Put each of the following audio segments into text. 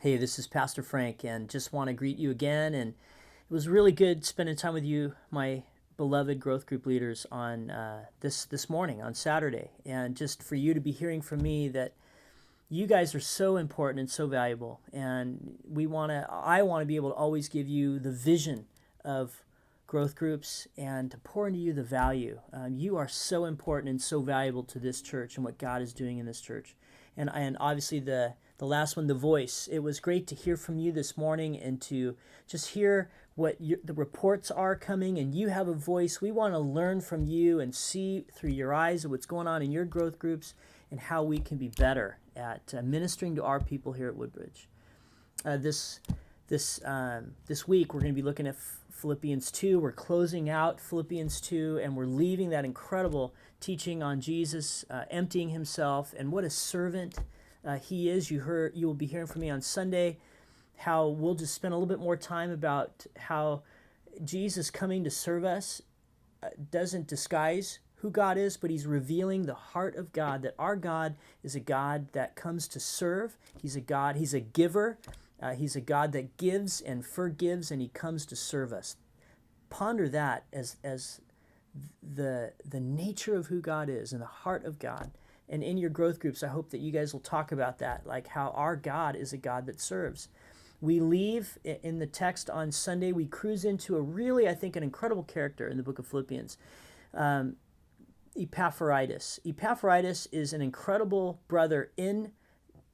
Hey, this is Pastor Frank, and just want to greet you again. And it was really good spending time with you, my beloved growth group leaders, on this morning on Saturday, and just for you to be hearing from me that you guys are so important and so valuable, and I want to be able to always give you the vision of growth groups and to pour into you the value. You are so important and so valuable to this church and what God is doing in this church. And obviously the last one, the voice. It was great to hear from you this morning and to just hear what the reports are coming, and you have a voice. We want to learn from you and see through your eyes of what's going on in your growth groups and how we can be better at ministering to our people here at Woodbridge. This week we're going to be looking at Philippians 2. We're closing out Philippians 2, and we're leaving that incredible teaching on Jesus emptying himself and what a servant he is. You will be hearing from me on Sunday how we'll just spend a little bit more time about how Jesus coming to serve us doesn't disguise who God is, but he's revealing the heart of God, that our God is a God that comes to serve. He's a giver. He's a God that gives and forgives, and he comes to serve us. Ponder that as the nature of who God is and the heart of God. And in your growth groups, I hope that you guys will talk about that, like how our God is a God that serves. We leave in the text on Sunday, we cruise into a really, I think, an incredible character in the book of Philippians. Epaphroditus. Epaphroditus is an incredible brother in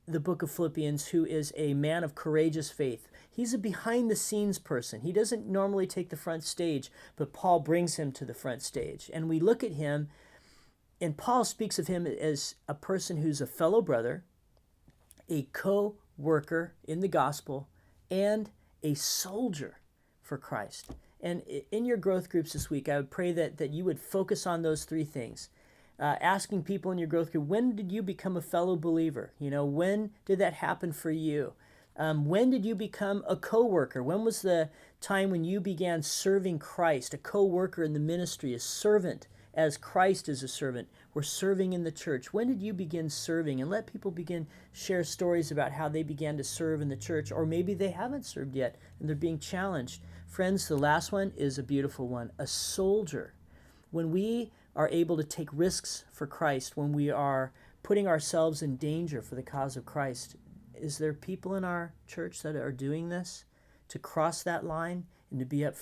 the book of Philippians who is a man of courageous faith. He's a behind the scenes person. He doesn't normally take the front stage, but Paul brings him to the front stage. And we look at him, and Paul speaks of him as a person who's a fellow brother, a co-worker in the gospel, and a soldier for Christ. And in your growth groups this week, I would pray that you would focus on those three things. Asking people in your growth group, when did you become a fellow believer? When did that happen for you? When did you become a co-worker? When was the time when you began serving Christ? A co-worker in the ministry, a servant, as Christ is a servant. We're serving in the church. When did you begin serving? And let people share stories about how they began to serve in the church, or maybe they haven't served yet and they're being challenged. Friends, the last one is a beautiful one, a soldier. When we are able to take risks for Christ, when we are putting ourselves in danger for the cause of Christ, is there people in our church that are doing this to cross that line and to be up